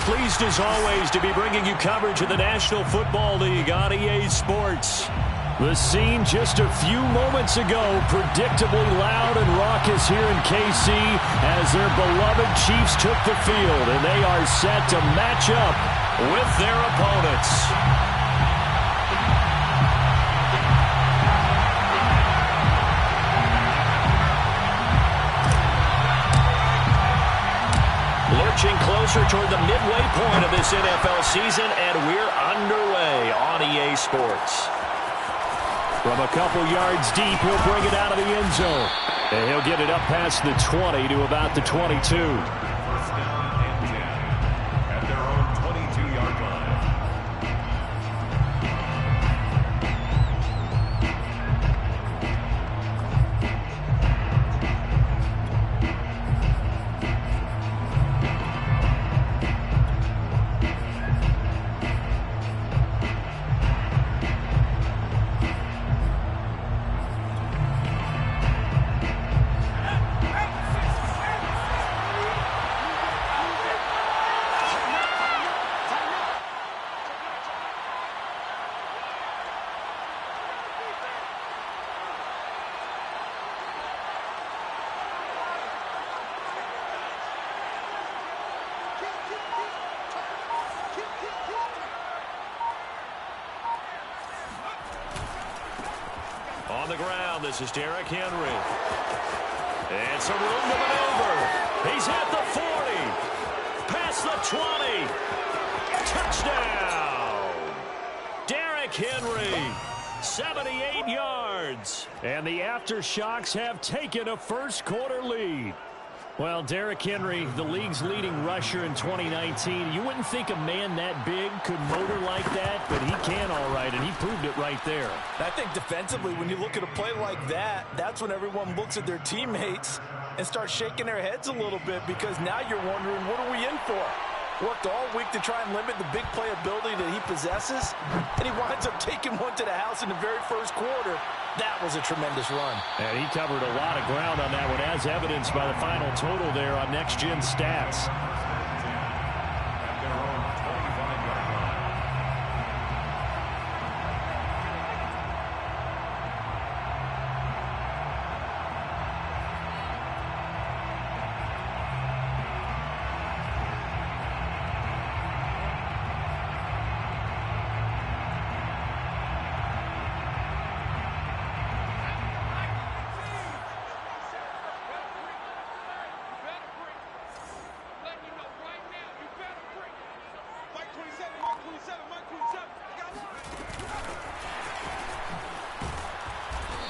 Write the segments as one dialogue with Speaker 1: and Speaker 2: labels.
Speaker 1: Pleased as always to be bringing you coverage of the National Football League on EA Sports. The scene just a few moments ago, predictably loud and raucous here in KC as their beloved Chiefs took the field, and they are set to match up with their opponents. Lurching closer toward the midway point of this NFL season, and we're underway on EA Sports. From a couple yards deep, he'll bring it out of the end zone. And he'll get it up past the 20 to about the 22. On the ground, this is Derrick Henry. And some room to maneuver. He's at the 40. Past the 20. Touchdown! Derrick Henry, 78 yards. And the Aftershocks have taken a first-quarter lead. Well, Derrick Henry, the league's leading rusher in 2019. You wouldn't think a man that big could motor like that, but he can all right, and he proved it right there.
Speaker 2: I think defensively, when you look at a play like that, that's when everyone looks at their teammates and starts shaking their heads a little bit, because now you're wondering, what are we in for? Worked all week to try and limit the big play ability that he possesses, and he winds up taking one to the house in the very first quarter. That was a tremendous run.
Speaker 1: And he covered a lot of ground on that one, as evidenced by the final total there on Next Gen Stats.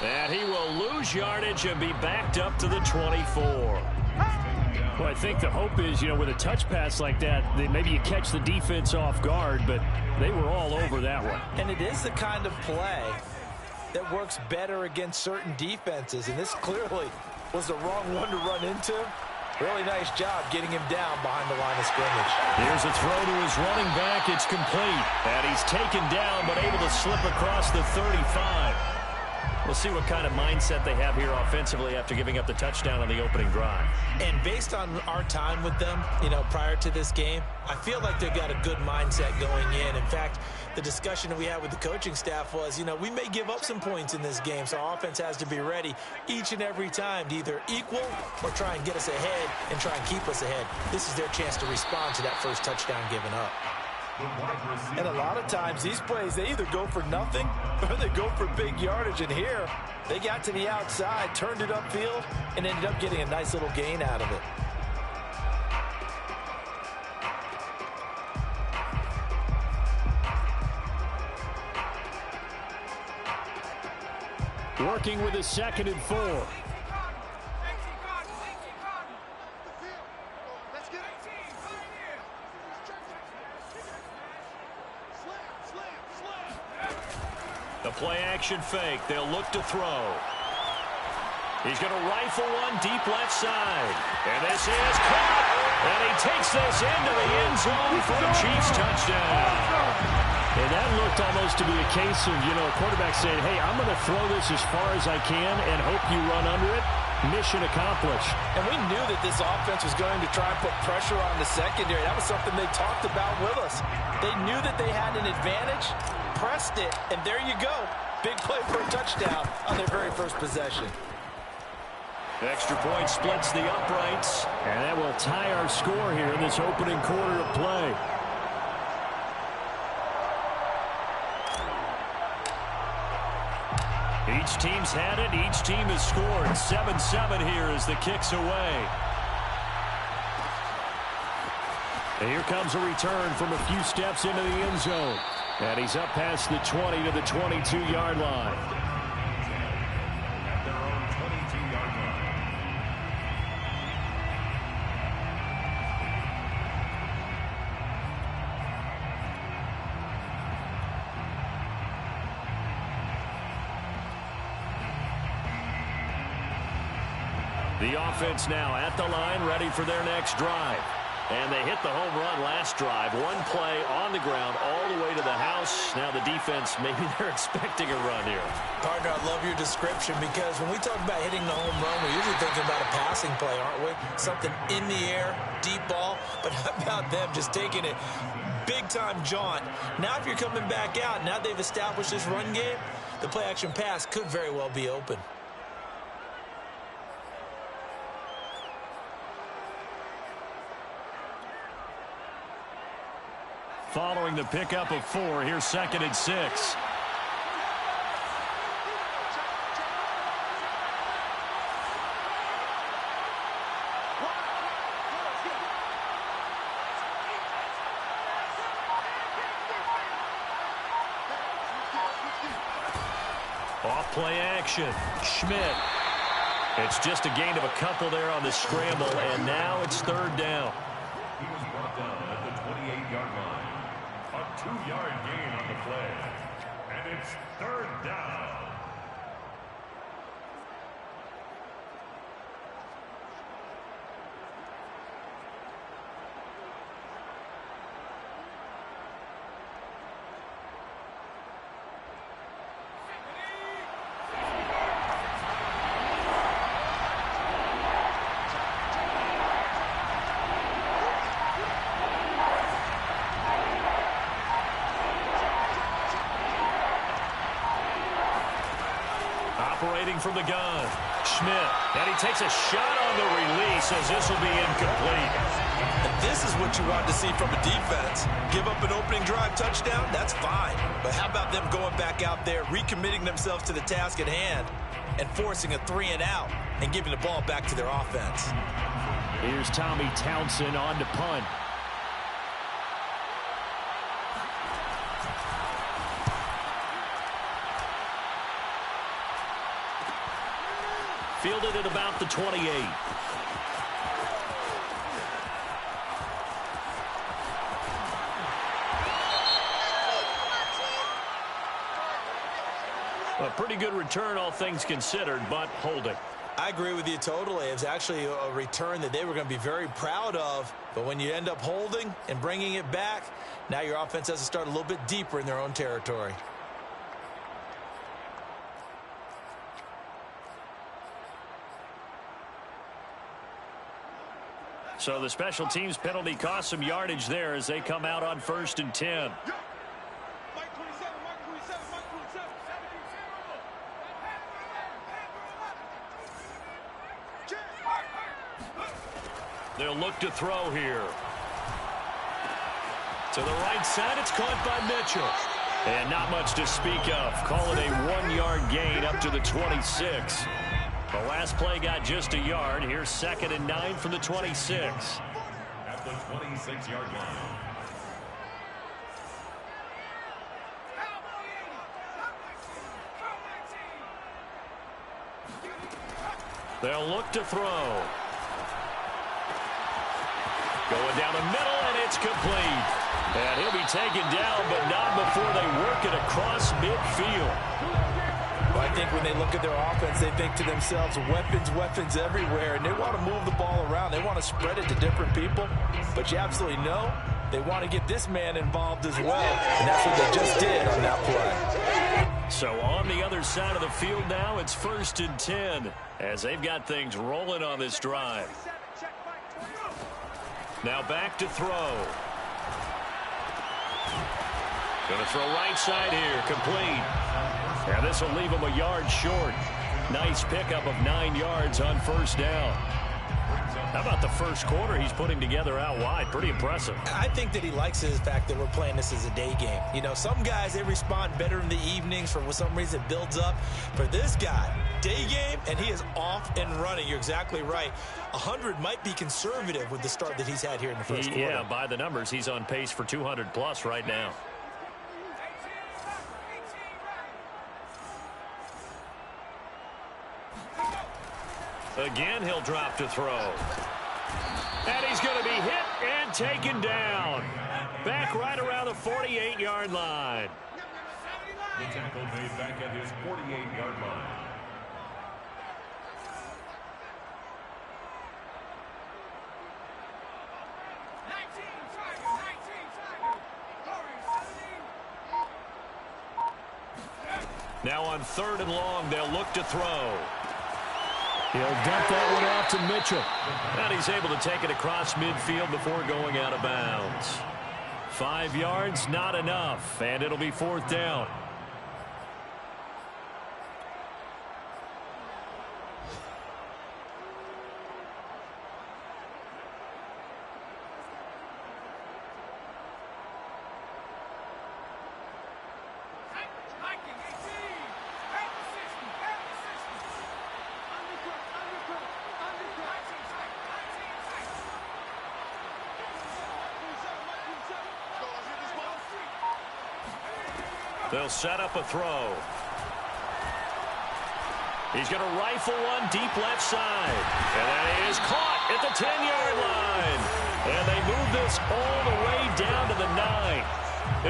Speaker 1: And he will lose yardage and be backed up to the 24. Well, I think the hope is, with a touch pass like that, maybe you catch the defense off guard, but they were all over that one.
Speaker 2: And it is the kind of play that works better against certain defenses, and this clearly was the wrong one to run into. Really nice job getting him down behind the line of scrimmage.
Speaker 1: Here's a throw to his running back. It's complete. And he's taken down, but able to slip across the 35. We'll see what kind of mindset they have here offensively after giving up the touchdown on the opening drive.
Speaker 2: And based on our time with them, prior to this game, I feel like they've got a good mindset going in. In fact, the discussion that we had with the coaching staff was, we may give up some points in this game, so our offense has to be ready each and every time to either equal or try and get us ahead and try and keep us ahead. This is their chance to respond to that first touchdown given up. And a lot of times, these plays, they either go for nothing or they go for big yardage. And here, they got to the outside, turned it upfield, and ended up getting a nice little gain out of it.
Speaker 1: Working with a 2nd and 4. The play-action fake. They'll look to throw. He's going to rifle one deep left side. And this is caught. And he takes this into the end zone for the Chiefs touchdown. And that looked almost to be a case of, a quarterback saying, hey, I'm going to throw this as far as I can and hope you run under it. Mission accomplished.
Speaker 2: And we knew that this offense was going to try and put pressure on the secondary. That was something they talked about with us. They knew that they had an advantage, pressed it, and there you go. Big play for a touchdown on their very first possession.
Speaker 1: Extra point splits the uprights. And that will tie our score here in this opening quarter of play. Each team's had it. Each team has scored. 7-7 here as the kick's away. And here comes a return from a few steps into the end zone. And he's up past the 20 to the 22-yard line. The offense now at the line, ready for their next drive. And they hit the home run last drive. One play on the ground all the way to the house. Now the defense, maybe they're expecting a run here.
Speaker 2: Partner, I love your description, because when we talk about hitting the home run, we're usually thinking about a passing play, aren't we? Something in the air, deep ball. But how about them just taking it big-time jaunt? Now if you're coming back out, now they've established this run game, the play-action pass could very well be open.
Speaker 1: Following the pickup of 4, here's 2nd and 6. Off play action. Schmidt. It's just a gain of a couple there on the scramble, and now it's third down.
Speaker 3: He was brought down at the 28-yard line. A 2-yard gain on the play. And it's third down.
Speaker 1: Operating from the gun, Schmidt, and he takes a shot on the release as this will be incomplete.
Speaker 2: And this is what you want to see from a defense. Give up an opening drive touchdown, that's fine. But how about them going back out there, recommitting themselves to the task at hand, and forcing a 3-and-out and giving the ball back to their offense.
Speaker 1: Here's Tommy Townsend on to punt. Fielded at about the 28. A pretty good return, all things considered, but holding.
Speaker 2: I agree with you totally. It was actually a return that they were going to be very proud of. But when you end up holding and bringing it back, now your offense has to start a little bit deeper in their own territory.
Speaker 1: So the special teams penalty cost some yardage there as they come out on 1st and 10. They'll look to throw here. To the right side, it's caught by Mitchell. And not much to speak of. Call it a 1-yard gain up to the 26. The last play got just a yard. Here's 2nd and 9 from the 26.
Speaker 3: At the 26-yard line.
Speaker 1: They'll look to throw. Going down the middle, and it's complete. And he'll be taken down, but not before they work it across midfield.
Speaker 2: Well, I think when they look at their offense, they think to themselves, weapons, weapons everywhere, and they want to move the ball around. They want to spread it to different people, but you absolutely know they want to get this man involved as well, and that's what they just did on that play.
Speaker 1: So on the other side of the field now, it's 1st and 10 as they've got things rolling on this drive. Now back to throw. Going to throw right side here, complete. And this will leave him a yard short. Nice pickup of 9 yards on 1st down. How about the first quarter he's putting together out wide? Pretty impressive.
Speaker 2: I think that he likes the fact that we're playing this as a day game. You know, some guys, they respond better in the evenings. For some reason, it builds up. For this guy, day game, and he is off and running. You're exactly right. 100 might be conservative with the start that he's had here in the first quarter.
Speaker 1: Yeah, by the numbers, he's on pace for 200+ right now. Again, he'll drop to throw. And he's going to be hit and taken down. Back right around the 48-yard line.
Speaker 3: The tackle made back at his 48-yard line.
Speaker 1: Now on 3rd and long, they'll look to throw. He'll dump that one off to Mitchell. And he's able to take it across midfield before going out of bounds. 5 yards, not enough, and it'll be 4th down. They'll set up a throw. He's going to rifle one deep left side. And that is caught at the 10-yard line. And they move this all the way down to the 9.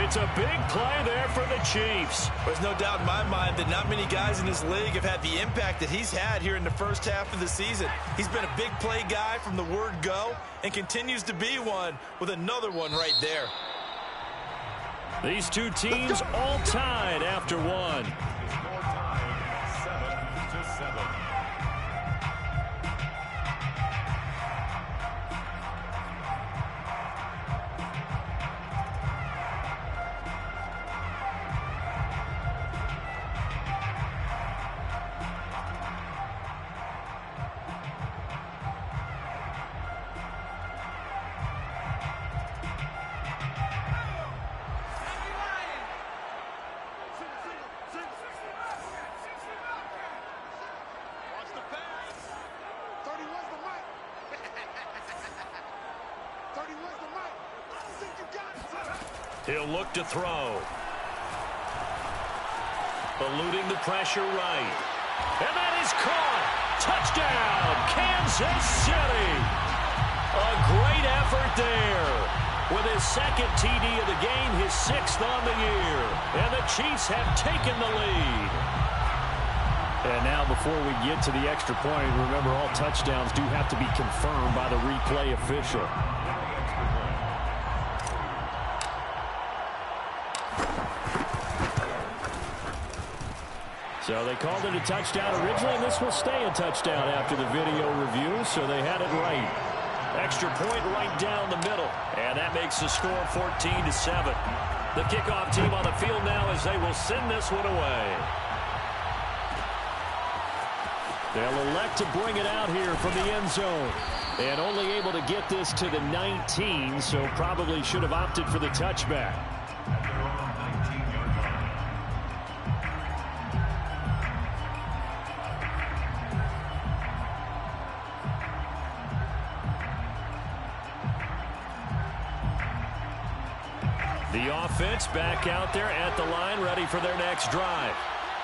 Speaker 1: It's a big play there for the Chiefs.
Speaker 2: There's no doubt in my mind that not many guys in this league have had the impact that he's had here in the first half of the season. He's been a big play guy from the word go and continues to be one with another one right there.
Speaker 1: These two teams all tied after one.
Speaker 3: Score tied 7-7.
Speaker 1: He'll look to throw. Eluding the pressure right. And that is caught. Touchdown, Kansas City. A great effort there. With his second TD of the game, his 6th on the year. And the Chiefs have taken the lead. And now before we get to the extra point, remember all touchdowns do have to be confirmed by the replay official. So they called it a touchdown originally, and this will stay a touchdown after the video review, so they had it right. Extra point right down the middle, and that makes the score 14-7. The kickoff team on the field now as they will send this one away. They'll elect to bring it out here from the end zone, and only able to get this to the 19, so probably should have opted for the touchback. The offense back out there at the line, ready for their next drive.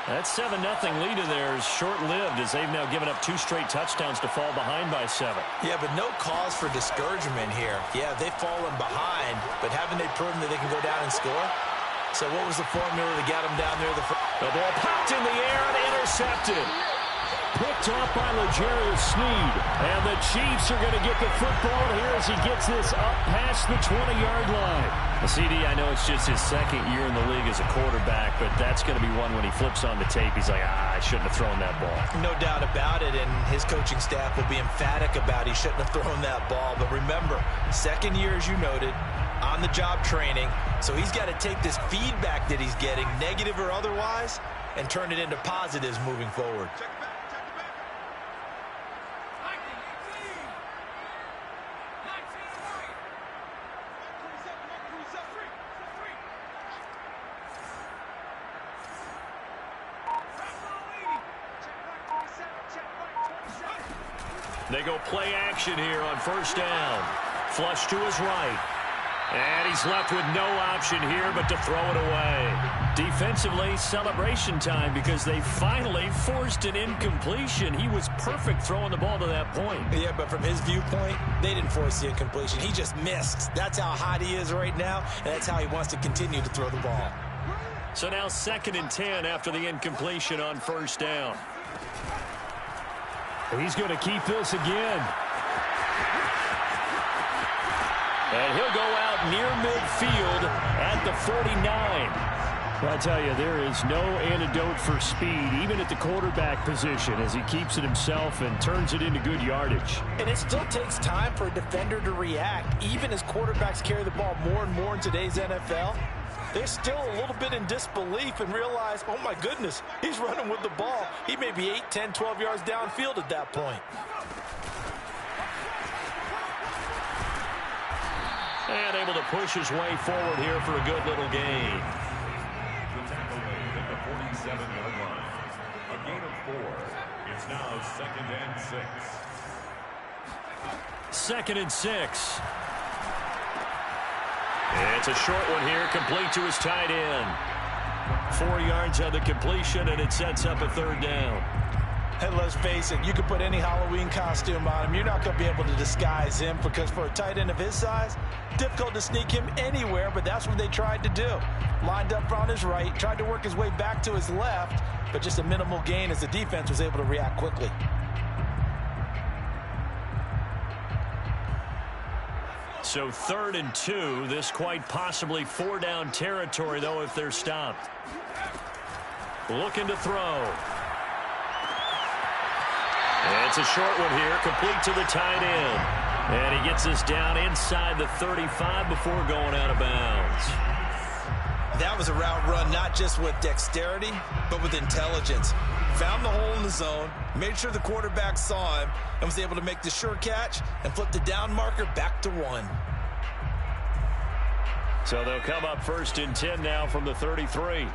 Speaker 1: That 7-0 lead in there is short-lived as they've now given up 2 straight touchdowns to fall behind by 7.
Speaker 2: Yeah, but no cause for discouragement here. Yeah, they've fallen behind, but haven't they proven that they can go down and score? So what was the formula that got them down there?
Speaker 1: The ball popped in the air and intercepted. Picked off by L'Jarius Sneed. And the Chiefs are going to get the football here as he gets this up past the 20-yard line. CD, I know it's just his second year in the league as a quarterback, but that's going to be one when he flips on the tape. He's like, I shouldn't have thrown that ball.
Speaker 2: No doubt about it, and his coaching staff will be emphatic about he shouldn't have thrown that ball. But remember, second year, as you noted, on-the-job training, so he's got to take this feedback that he's getting, negative or otherwise, and turn it into positives moving forward.
Speaker 1: They go play action here on first down. Flush to his right. And he's left with no option here but to throw it away. Defensively, celebration time because they finally forced an incompletion. He was perfect throwing the ball to that point.
Speaker 2: Yeah, but from his viewpoint, they didn't force the incompletion. He just missed. That's how hot he is right now, and that's how he wants to continue to throw the ball.
Speaker 1: So now 2nd and 10 after the incompletion on first down. He's going to keep this again. And he'll go out near midfield at the 49. I tell you, there is no antidote for speed, even at the quarterback position, as he keeps it himself and turns it into good yardage.
Speaker 2: And it still takes time for a defender to react, even as quarterbacks carry the ball more and more in today's NFL. They're still a little bit in disbelief and realize, oh my goodness, he's running with the ball. He may be 8, 10, 12 yards downfield at that point.
Speaker 1: And able to push his way forward here for a good little gain.
Speaker 3: The tackle made at the 47-yard line. A gain of 4. It's now 2nd and 6.
Speaker 1: 2nd and 6. It's a short one here, complete to his tight end. 4 yards on the completion, and it sets up a 3rd down.
Speaker 2: And let's face it, you can put any Halloween costume on him. You're not going to be able to disguise him because for a tight end of his size, difficult to sneak him anywhere, but that's what they tried to do. Lined up on his right, tried to work his way back to his left, but just a minimal gain as the defense was able to react quickly.
Speaker 1: So 3rd and 2, this quite possibly 4-down territory, though, if they're stopped. Looking to throw. And it's a short one here, complete to the tight end. And he gets us down inside the 35 before going out of bounds.
Speaker 2: That was a route run not just with dexterity, but with intelligence. Found the hole in the zone, made sure the quarterback saw him, and was able to make the sure catch and flip the down marker back to 1.
Speaker 1: So they'll come up 1st and 10 now from the 33.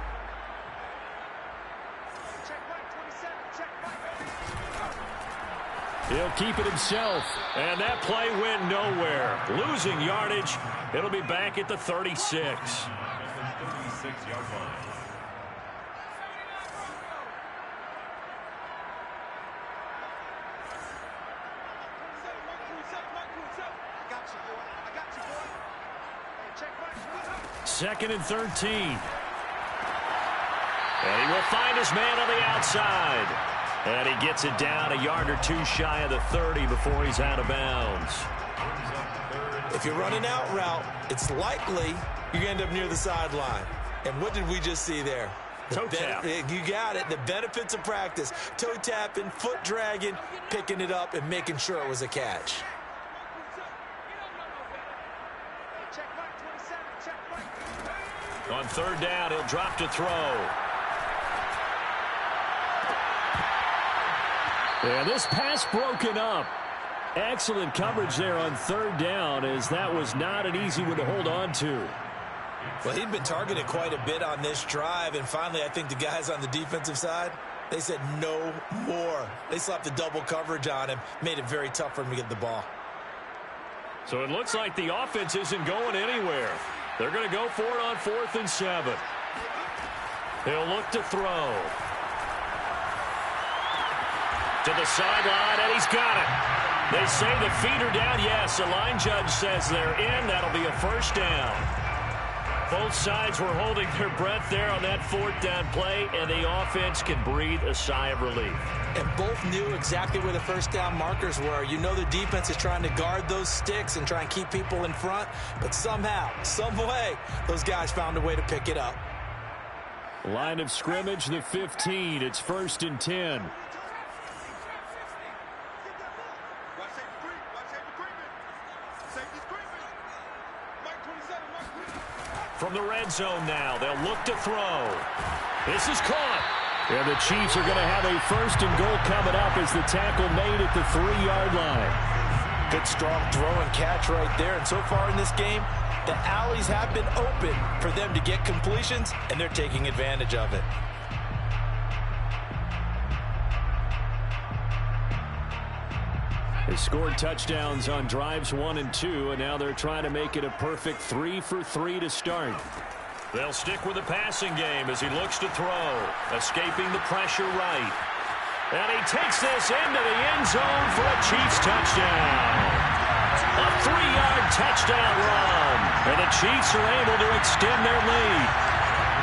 Speaker 1: He'll keep it himself, and that play went nowhere. Losing yardage. It'll be back at the 36.
Speaker 3: 36-yard line.
Speaker 1: Second and 13. And he will find his man on the outside. And he gets it down a yard or 2 shy of the 30 before he's out of bounds.
Speaker 2: If you're running out route, it's likely you're going to end up near the sideline. And what did we just see there?
Speaker 1: Toe tap.
Speaker 2: You got it. The benefits of practice. Toe tapping, foot dragging, picking it up, and making sure it was a catch.
Speaker 1: On 3rd down, he'll drop to throw. And this pass broken up. Excellent coverage there on 3rd down, as that was not an easy one to hold on to.
Speaker 2: Well, he'd been targeted quite a bit on this drive, and finally I think the guys on the defensive side, they said no more. They slapped the double coverage on him, made it very tough for him to get the ball.
Speaker 1: So it looks like the offense isn't going anywhere. They're going to go for it on 4th and 7. He'll look to throw. To the sideline, and he's got it. They say the feet are down. Yes, the line judge says they're in. That'll be a 1st down. Both sides were holding their breath there on that 4th down play, and the offense can breathe a sigh of relief.
Speaker 2: And both knew exactly where the 1st down markers were. You know the defense is trying to guard those sticks and try and keep people in front, but somehow, some way, those guys found a way to pick it up.
Speaker 1: Line of scrimmage, the 15. It's 1st and 10. From the red zone now, they'll look to throw. This is caught. And the Chiefs are going to have a 1st and goal coming up as the tackle made at the 3-yard line.
Speaker 2: Good strong throw and catch right there. And so far in this game, the alleys have been open for them to get completions, and they're taking advantage of it.
Speaker 1: They scored touchdowns on drives 1 and 2, and now they're trying to make it a perfect 3 for 3 to start. They'll stick with the passing game as he looks to throw, escaping the pressure right. And he takes this into the end zone for a Chiefs touchdown. A 3-yard touchdown run, and the Chiefs are able to extend their lead.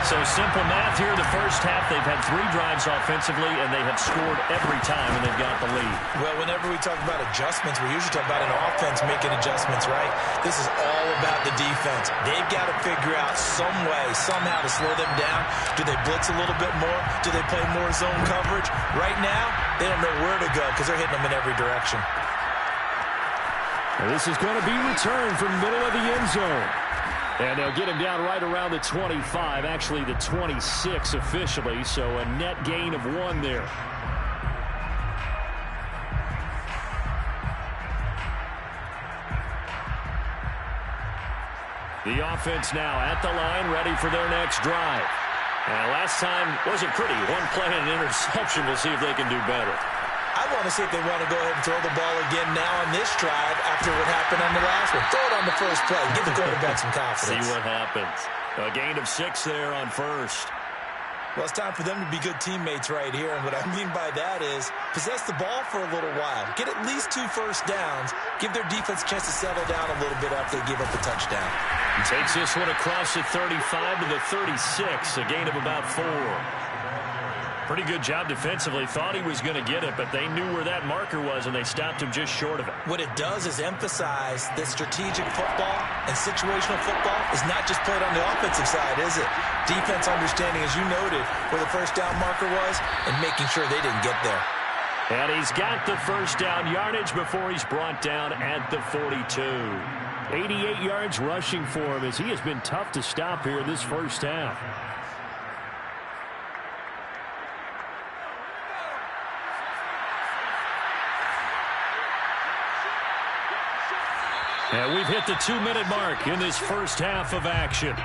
Speaker 1: So simple math here. The first half, they've had 3 drives offensively, and they have scored every time, and they've got the lead.
Speaker 2: Well, whenever we talk about adjustments, we usually talk about an offense making adjustments, right? This is all about the defense. They've got to figure out some way, somehow to slow them down. Do they blitz a little bit more? Do they play more zone coverage? Right now, they don't know where to go because they're hitting them in every direction.
Speaker 1: Well, this is going to be returned from the middle of the end zone. And they'll get him down right around the 25, actually the 26 officially, so a net gain of 1 there. The offense now at the line, ready for their next drive. Last time wasn't pretty. 1 play and an interception. We'll see if they can do better.
Speaker 2: I want to see if they want to go ahead and throw the ball again now on this drive after what happened on the last one. Throw it on the first play. Give the quarterback some confidence.
Speaker 1: See what happens. A gain of 6 there on 1st.
Speaker 2: Well, it's time for them to be good teammates right here. And what I mean by that is possess the ball for a little while. Get at least 2 first downs. Give their defense a chance to settle down a little bit after they give up a touchdown.
Speaker 1: He takes this one across the 35 to the 36, a gain of about 4. Pretty good job defensively. Thought he was going to get it, but they knew where that marker was, and they stopped him just short of it.
Speaker 2: What it does is emphasize that strategic football and situational football is not just played on the offensive side, is it? Defense understanding, as you noted, where the first down marker was and making sure they didn't get there.
Speaker 1: And he's got the first down yardage before he's brought down at the 42. 88 yards rushing for him as he has been tough to stop here in this first half. And we've hit the 2-minute mark in this first half of action.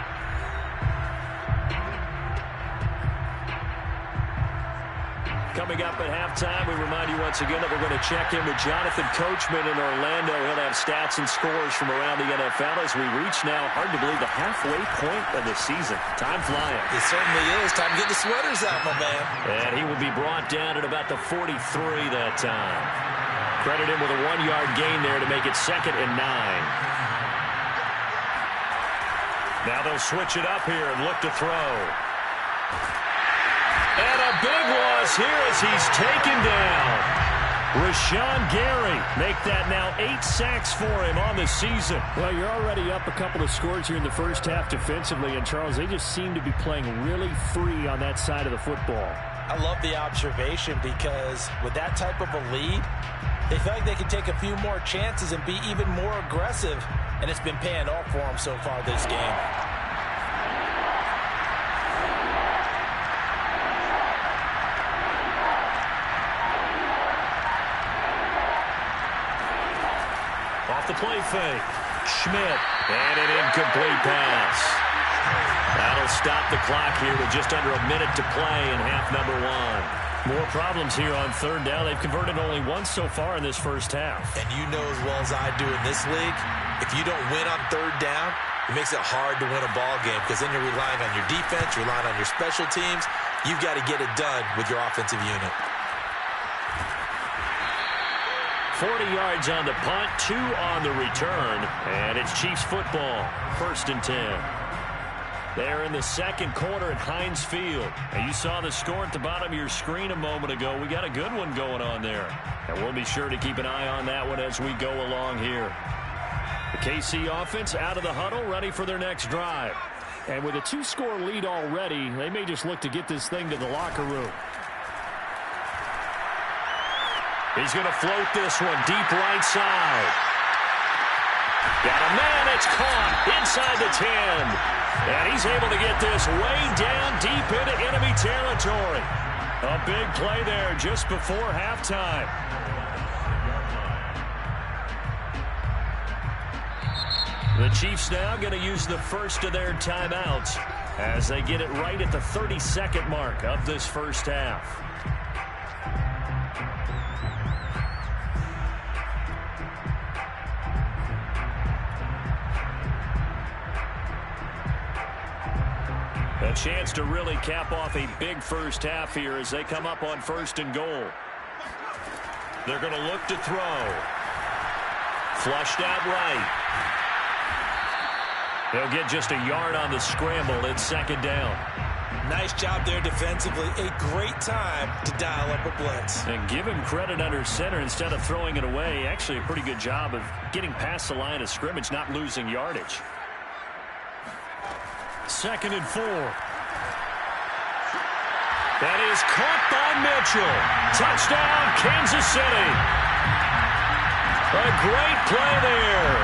Speaker 1: Coming up at halftime, we remind you once again that we're going to check in with Jonathan Coachman in Orlando. He'll have stats and scores from around the NFL as we reach now, hard to believe, the halfway point of the season. Time flying.
Speaker 2: It certainly is. Time to get the sweaters out, my man.
Speaker 1: And he will be brought down at about the 43 that time. Credit him with a 1-yard gain there to make it 2nd and 9. Now they'll switch it up here and look to throw. And a big loss here as he's taken down. Rashawn Gary make that now 8 sacks for him on the season. Well, you're already up a couple of scores here in the first half defensively, and Charles, they just seem to be playing really free on that side of the football.
Speaker 2: I love the observation because with that type of a lead, they feel like they can take a few more chances and be even more aggressive, and it's been paying off for them so far this game.
Speaker 1: Off the play fake. Schmidt. And an incomplete pass. That'll stop the clock here with just under a minute to play in half number 1. More problems here on 3rd down. They've converted only once so far in this first half.
Speaker 2: And you know as well as I do in this league, if you don't win on 3rd down, it makes it hard to win a ball game because then you're relying on your defense, you're relying on your special teams. You've got to get it done with your offensive unit.
Speaker 1: 40 yards on the punt, 2 on the return, and it's Chiefs football, 1st and 10. They're in the second quarter at Heinz Field. And you saw the score at the bottom of your screen a moment ago. We got a good one going on there. And we'll be sure to keep an eye on that one as we go along here. The KC offense out of the huddle, ready for their next drive. And with a 2-score lead already, they may just look to get this thing to the locker room. He's going to float this one deep right side. Got a man, it's caught inside the 10. And he's able to get this way down deep into enemy territory. A big play there just before halftime. The Chiefs now going to use the first of their timeouts as they get it right at the 32nd mark of this first half. A chance to really cap off a big first half here as they come up on 1st and goal. They're going to look to throw. Flushed out right. They'll get just a yard on the scramble. It's 2nd down.
Speaker 2: Nice job there defensively. A great time to dial up a blitz.
Speaker 1: And give him credit under center instead of throwing it away. Actually a pretty good job of getting past the line of scrimmage, not losing yardage. 2nd and 4. That is caught by Mitchell. Touchdown, Kansas City. A great play there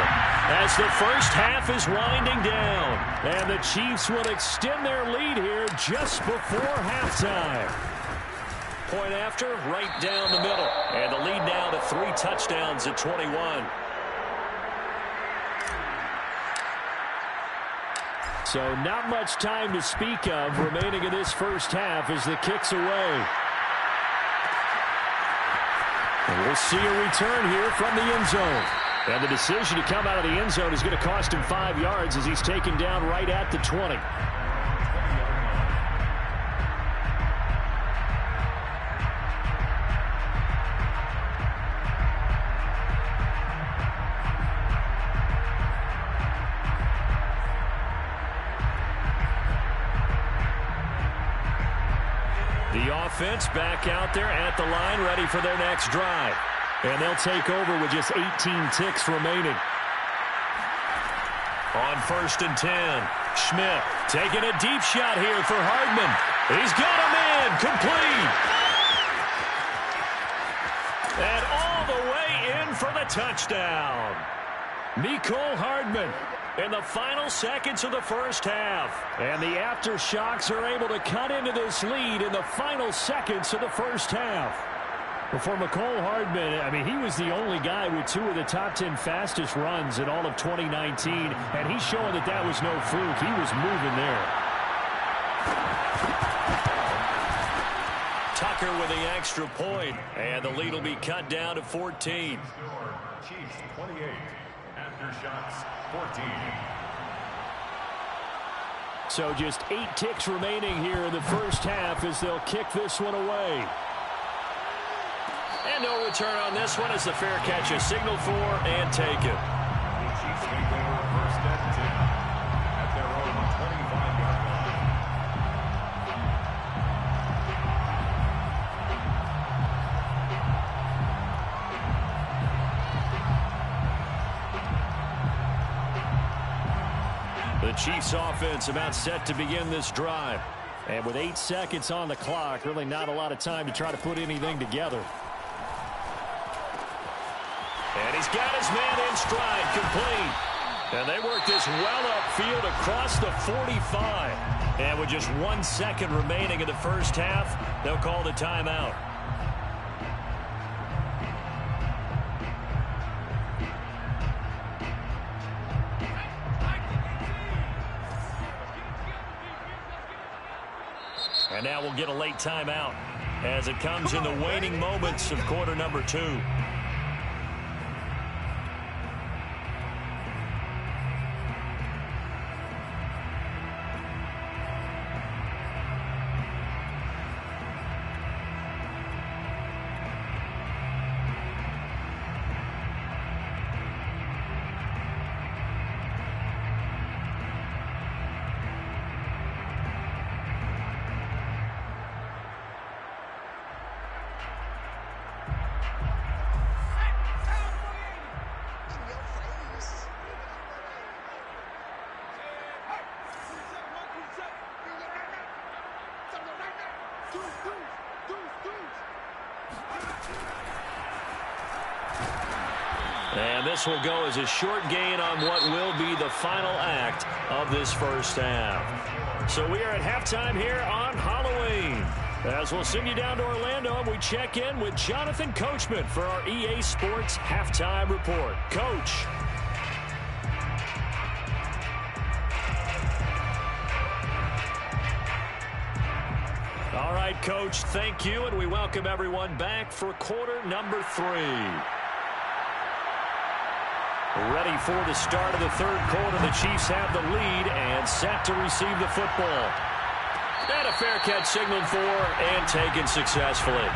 Speaker 1: as the first half is winding down. And the Chiefs will extend their lead here just before halftime. Point after, right down the middle. And the lead now to 3 touchdowns at 21. So not much time to speak of remaining in this first half as the kick's away. And we'll see a return here from the end zone. And the decision to come out of the end zone is going to cost him 5 yards as he's taken down right at the 20. The offense back out there at the line, ready for their next drive. And they'll take over with just 18 ticks remaining. On 1st and 10, Schmidt taking a deep shot here for Hardman. He's got him in, complete. And all the way in for the touchdown. Mecole Hardman in the final seconds of the first half. And the Aftershocks are able to cut into this lead in the final seconds of the first half. For Mecole Hardman, I mean, he was the only guy with 2 of the top 10 fastest runs in all of 2019, and he's showing that that was no fluke. He was moving there. Tucker with the extra point, and the lead will be cut down to 14.
Speaker 3: Chiefs 28, Aftershocks 14.
Speaker 1: So just 8 ticks remaining here in the first half as they'll kick this one away. And no return on this one as the fair catch is signaled for and taken.
Speaker 3: The Chiefs take over 1st and 10 at their own 25-yard line.
Speaker 1: The Chiefs offense about set to begin this drive. And with 8 seconds on the clock, really not a lot of time to try to put anything together. And he's got his man in stride, complete. And they work this well upfield across the 45. And with just 1 second remaining in the first half, they'll call the timeout. And now we'll get a late timeout as it comes in the waning moments of quarter number 2. And this will go as a short gain on what will be the final act of this first half. So we are at halftime here on Halloween. As we'll send you down to Orlando, and we check in with Jonathan Coachman for our EA Sports Halftime Report. Coach. All right, Coach, thank you, and we welcome everyone back for quarter number 3. Ready for the start of the third quarter. The Chiefs have the lead and set to receive the football. And a fair catch signaled for and taken successfully.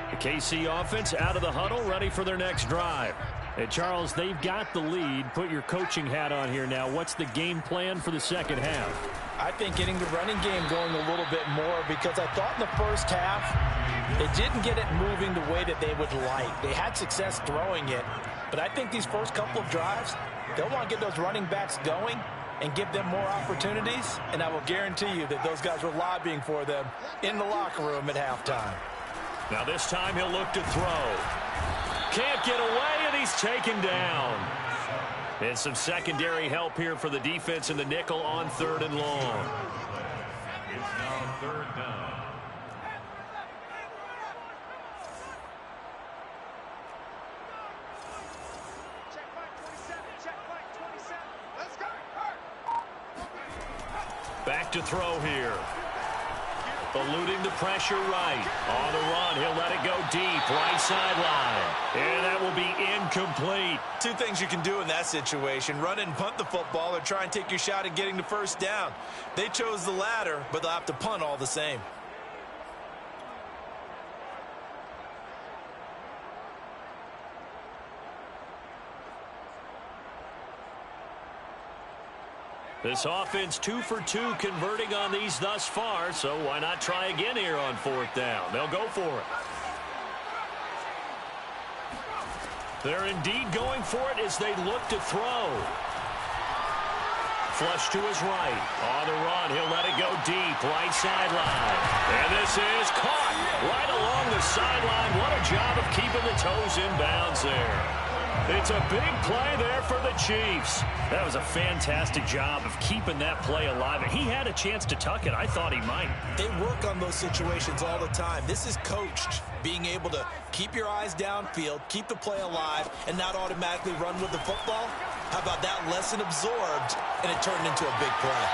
Speaker 1: The KC offense out of the huddle, ready for their next drive. And Charles, they've got the lead. Put your coaching hat on here now. What's the game plan for the second half?
Speaker 2: I think getting the running game going a little bit more, because I thought in the first half they didn't get it moving the way that they would like. They had success throwing it, but I think these first couple of drives, they'll want to get those running backs going and give them more opportunities, and I will guarantee you that those guys were lobbying for them in the locker room at halftime.
Speaker 1: Now this time he'll look to throw. Can't get away, and he's taken down. And some secondary help here for the defense in the nickel on 3rd and long.
Speaker 3: It's now 3rd down.
Speaker 1: Back to throw here. Eluding the pressure right. On the run, he'll let it go deep. Right sideline. And that will be incomplete.
Speaker 2: Two things you can do in that situation. Run and punt the football or try and take your shot at getting the first down. They chose the latter, but they'll have to punt all the same.
Speaker 1: This offense 2 for 2 converting on these thus far, so why not try again here on 4th down? They'll go for it. They're indeed going for it as they look to throw. Flush to his right. On the run, he'll let it go deep. Right sideline. And this is caught right along the sideline. What a job of keeping the toes in bounds there. It's a big play there for the Chiefs. That was a fantastic job of keeping that play alive. And he had a chance to tuck it. I thought he might.
Speaker 2: They work on those situations all the time. This is coached, being able to keep your eyes downfield, keep the play alive, and not automatically run with the football. How about that lesson absorbed, and it turned into a big play.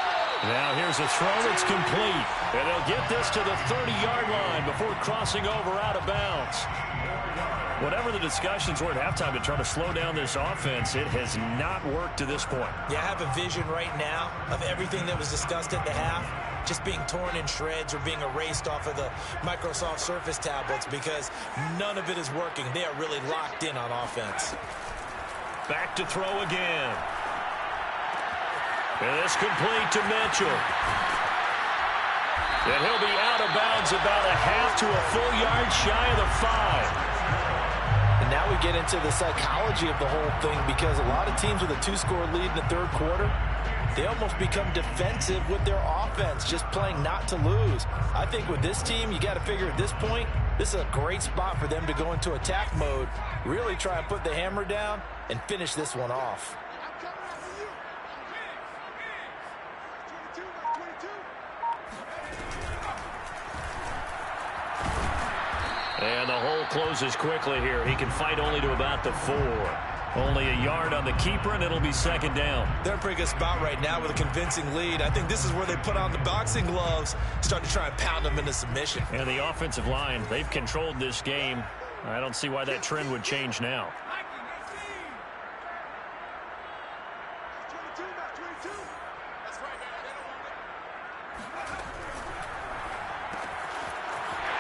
Speaker 1: Now here's a throw that's complete. And they'll get this to the 30-yard line before crossing over out of bounds. Whatever the discussions were at halftime to try to slow down this offense, it has not worked to this point.
Speaker 2: Yeah, I have a vision right now of everything that was discussed at the half just being torn in shreds or being erased off of the Microsoft Surface tablets because none of it is working. They are really locked in on offense.
Speaker 1: Back to throw again. And this complete to Mitchell. And he'll be out of bounds about a half to a full yard shy of the 5.
Speaker 2: And now we get into the psychology of the whole thing because a lot of teams with a 2-score lead in the third quarter, they almost become defensive with their offense, just playing not to lose. I think with this team, you got to figure at this point, this is a great spot for them to go into attack mode, really try and put the hammer down and finish this one off.
Speaker 1: And the hole closes quickly here. He can fight only to about the 4. Only a yard on the keeper, and it'll be 2nd down.
Speaker 2: They're in a pretty good spot right now with a convincing lead. I think this is where they put on the boxing gloves, start to try and pound them into submission.
Speaker 1: And the offensive line, they've controlled this game. I don't see why that trend would change now.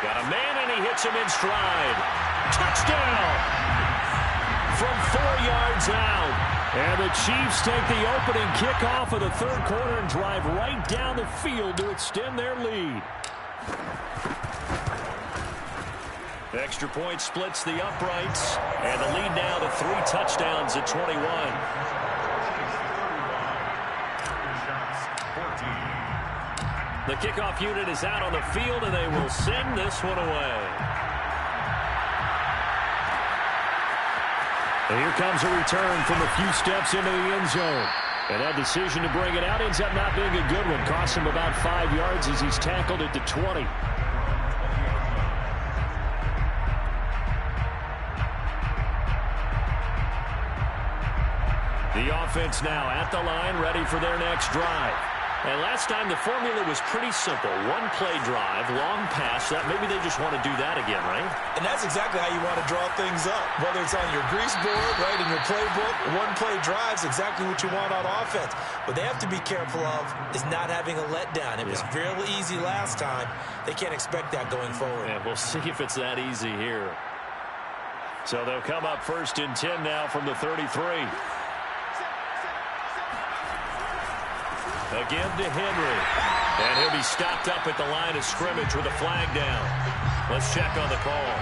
Speaker 1: Got a man, and he hits him in stride. Touchdown! From 4 yards out. And the Chiefs take the opening kickoff of the third quarter and drive right down the field to extend their lead. The extra point splits the uprights. And the lead now to 3 touchdowns at 21. The kickoff unit is out on the field, and they will send this one away. And here comes a return from a few steps into the end zone. And that decision to bring it out ends up not being a good one. Costs him about 5 yards as he's tackled at the 20. The offense now at the line, ready for their next drive. And last time the formula was pretty simple. 1-play drive, long pass. That maybe they just want to do that again, right?
Speaker 2: And that's exactly how you want to draw things up. Whether it's on your grease board, right, in your playbook, 1-play drive's exactly what you want on offense. What they have to be careful of is not having a letdown. It was real easy last time. They can't expect that going forward.
Speaker 1: And we'll see if it's that easy here. So they'll come up 1st and 10 now from the 33. Again to Henry. And he'll be stopped up at the line of scrimmage with a flag down. Let's check on the call.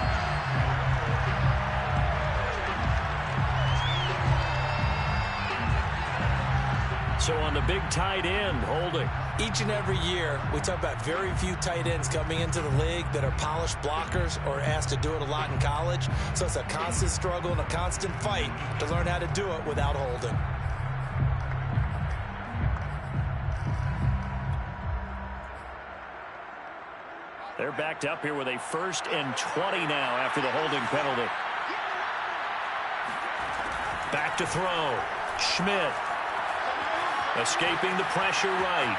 Speaker 1: So on the big tight end, holding.
Speaker 2: Each and every year, we talk about very few tight ends coming into the league that are polished blockers or asked to do it a lot in college. So it's a constant struggle and a constant fight to learn how to do it without holding.
Speaker 1: They're backed up here with a 1st and 20 now after the holding penalty. Back to throw. Schmidt. Escaping the pressure right.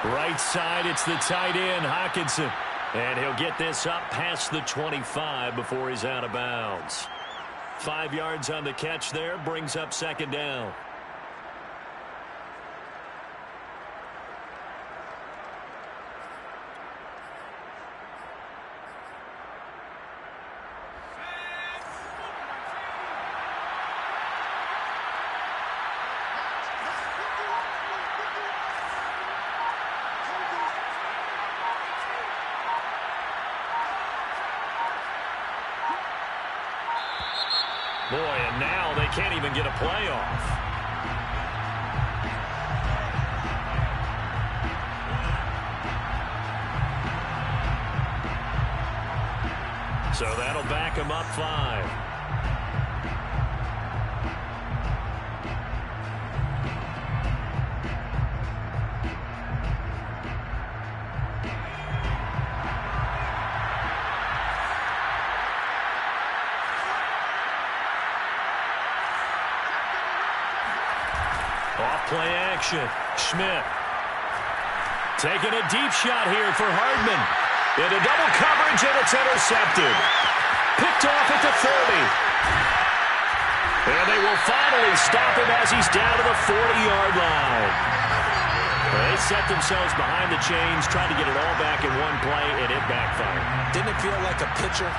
Speaker 1: Right side, it's the tight end, Hockenson. And he'll get this up past the 25 before he's out of bounds. 5 yards on the catch there, brings up second down. Boy, and now they can't even get a play off. So that'll back him up 5. Play action. Schmidt taking a deep shot here for Hardman. Into double coverage, and it's intercepted. Picked off at the 30. And they will finally stop him as he's down to the 40-yard line. They set themselves behind the chains, tried to get it all back in one play, and it backfired.
Speaker 2: Didn't it feel like a pitcher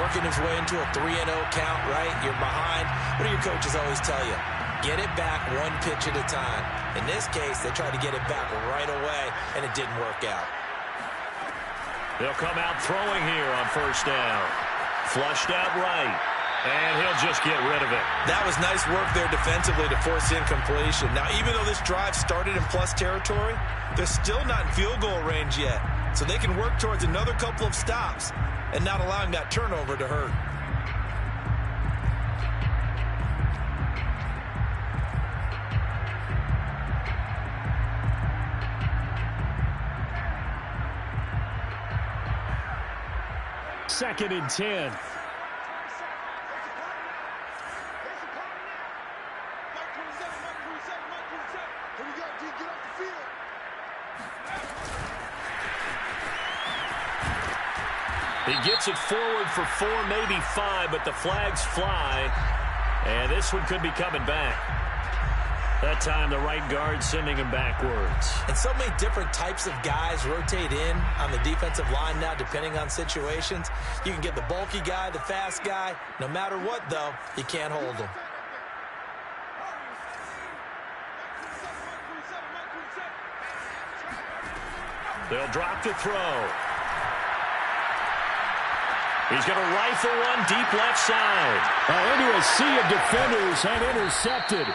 Speaker 2: working his way into a 3-0 count, right? You're behind. What do your coaches always tell you? Get it back one pitch at a time. In this case, they tried to get it back right away, and it didn't work out.
Speaker 1: They'll come out throwing here on first down. Flushed out right, and he'll just get rid of it.
Speaker 2: That was nice work there defensively to force incompletion. Now, even though this drive started in plus territory, they're still not in field goal range yet. So they can work towards another couple of stops and not allowing that turnover to hurt.
Speaker 1: Second and 10. He gets it forward for 4, maybe 5, but the flags fly. And this one could be coming back. That time the right guard sending him backwards.
Speaker 2: And so many different types of guys rotate in on the defensive line now depending on situations. You can get the bulky guy, the fast guy. No matter what, though, you can't hold them.
Speaker 1: They'll drop to throw. He's going to rifle one deep left side. Into a sea of defenders and intercepted.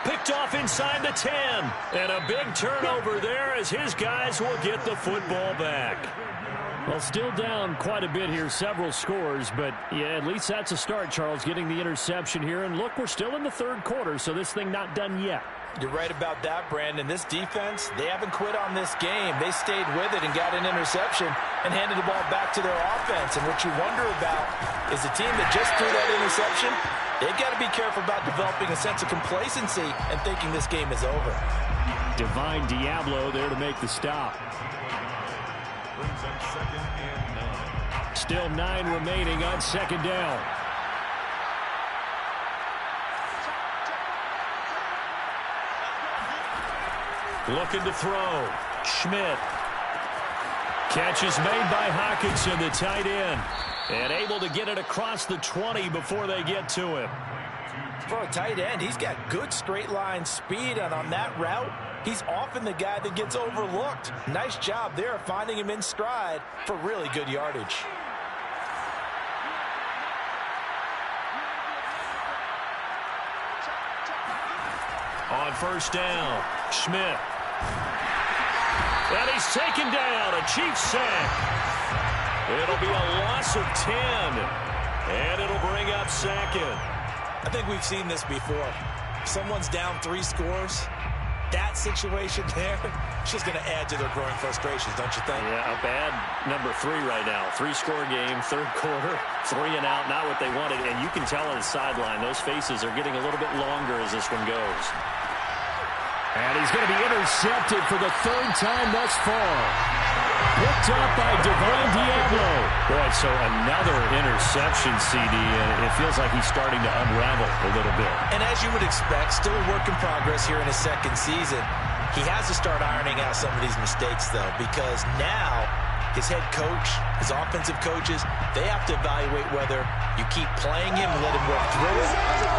Speaker 1: Picked off inside the 10. And a big turnover there as his guys will get the football back. Well, still down quite a bit here, several scores. But, yeah, at least that's a start, Charles, getting the interception here. And, look, we're still in the third quarter, so this thing not done yet.
Speaker 2: You're right about that, Brandon. This defense, they haven't quit on this game. They stayed with it and got an interception and handed the ball back to their offense. And what you wonder about is the team that just threw that interception, they've got to be careful about developing a sense of complacency and thinking this game is over.
Speaker 1: Divine Diablo there to make the stop. Still 9 remaining on second down. Looking to throw. Schmidt. Catch is made by Hockenson, the tight end. And able to get it across the 20 before they get to him.
Speaker 2: For a tight end, he's got good straight line speed, and on that route, he's often the guy that gets overlooked. Nice job there of finding him in stride for really good yardage.
Speaker 1: On first down, Schmidt. And he's taken down, a Chiefs sack. It'll be a loss of 10, and it'll bring up second.
Speaker 2: I think we've seen this before. Someone's down 3 scores. That situation there, it's just going to add to their growing frustrations, don't you think?
Speaker 1: Yeah, a bad number 3 right now. 3-score game, third quarter, 3 and out, not what they wanted. And you can tell on the sideline, those faces are getting a little bit longer as this one goes. And he's going to be intercepted for the third time thus far. Picked up by Divine Diablo. Boy, so another interception, CD, and it feels like he's starting to unravel a little bit.
Speaker 2: And as you would expect, still a work in progress here in his second season. He has to start ironing out some of these mistakes, though, because now his head coach, his offensive coaches, they have to evaluate whether you keep playing him and let him work through it,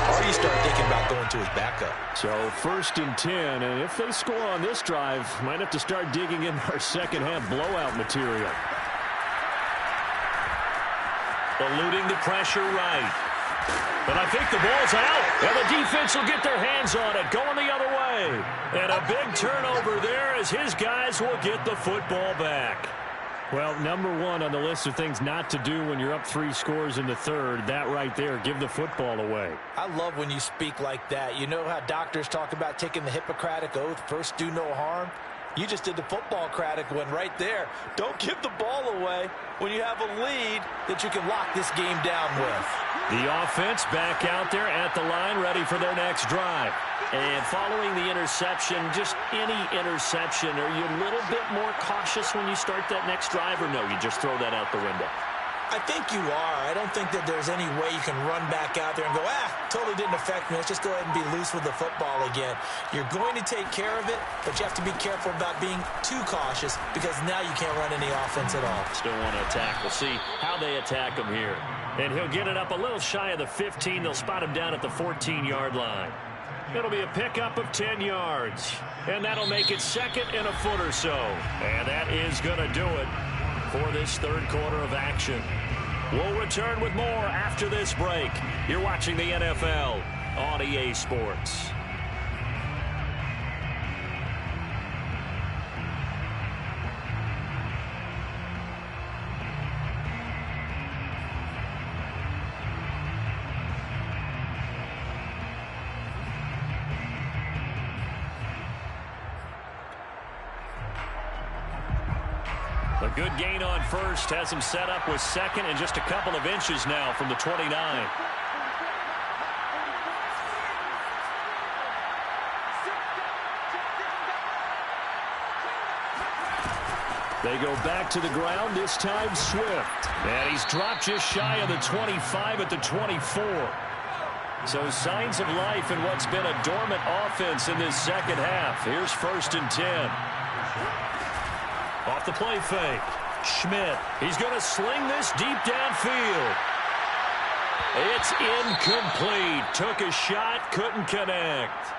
Speaker 2: or you start thinking about going to his backup.
Speaker 1: So 1st and 10, and if they score on this drive, might have to start digging in our second half blowout material. Eluding the pressure right. But I think the ball's out, and the defense will get their hands on it, going the other way. And a big turnover there as his guys will get the football back. Well, number one on the list of things not to do when you're up 3 scores in the third, that right there, give the football away.
Speaker 2: I love when you speak like that. You know how doctors talk about taking the Hippocratic Oath, first do no harm? You just did the football-cratic one right there. Don't give the ball away when you have a lead that you can lock this game down with.
Speaker 1: The offense back out there at the line, ready for their next drive. And following the interception, just any interception, are you a little bit more cautious when you start that next drive, or no, you just throw that out the window?
Speaker 2: I think you are. I don't think that there's any way you can run back out there and go, totally didn't affect me. Let's just go ahead and be loose with the football again. You're going to take care of it, but you have to be careful about being too cautious because now you can't run any offense at all.
Speaker 1: Still want to attack. We'll see how they attack him here. And he'll get it up a little shy of the 15. They'll spot him down at the 14-yard line. It'll be a pickup of 10 yards. And that'll make it 2nd and a foot or so. And that is going to do it for this third quarter of action. We'll return with more after this break. You're watching the NFL on EA Sports. A good gain on first has him set up with 2nd and just a couple of inches now from the 29. They go back to the ground, this time Swift. And he's dropped just shy of the 25 at the 24. So signs of life in what's been a dormant offense in this second half. Here's 1st and 10. Off the play fake. Schmidt. He's going to sling this deep downfield. It's incomplete. Took a shot, couldn't connect.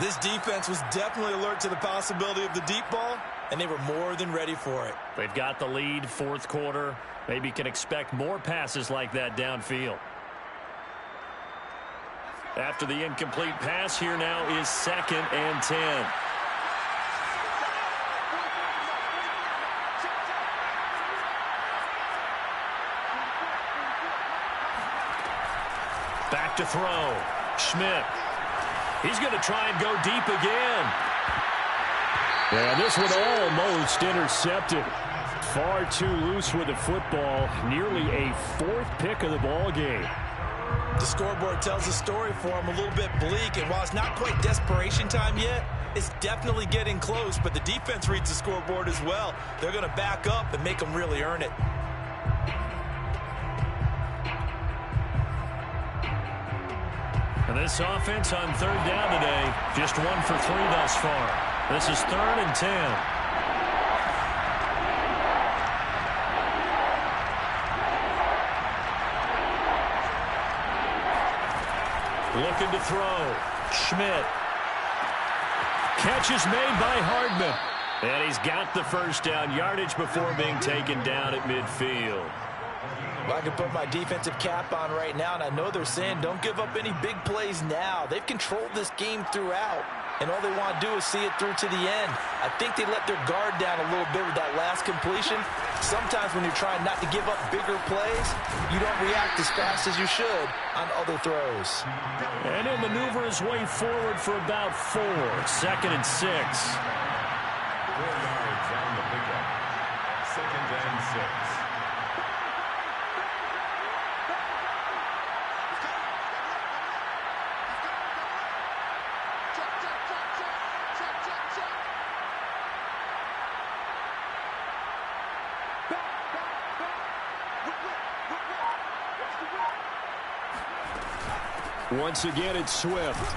Speaker 2: This defense was definitely alert to the possibility of the deep ball, and they were more than ready for it.
Speaker 1: They've got the lead, 4th quarter. Maybe can expect more passes like that downfield. After the incomplete pass, here now is 2nd and 10. Back to throw. Schmidt. He's going to try and go deep again. And this one almost intercepted. Far too loose with the football. Nearly a 4th pick of the ball game.
Speaker 2: The scoreboard tells a story for him, a little bit bleak, and while it's not quite desperation time yet, it's definitely getting close, but the defense reads the scoreboard as well. They're going to back up and make them really earn it.
Speaker 1: And this offense on 3rd down today, just 1 for 3 thus far. This is 3rd and 10. Looking to throw. Schmidt. Catch is made by Hardman. And he's got the first down, yardage before being taken down at midfield.
Speaker 2: Well, I can put my defensive cap on right now, and I know they're saying don't give up any big plays now. They've controlled this game throughout, and all they want to do is see it through to the end. I think they let their guard down a little bit with that last completion. Sometimes when you're trying not to give up bigger plays, you don't react as fast as you should on other throws.
Speaker 1: And he'll maneuver his way forward for about 4. 2nd and 6.
Speaker 3: 4 yards on the pickup. 2nd and 6.
Speaker 1: Once again, it's Swift.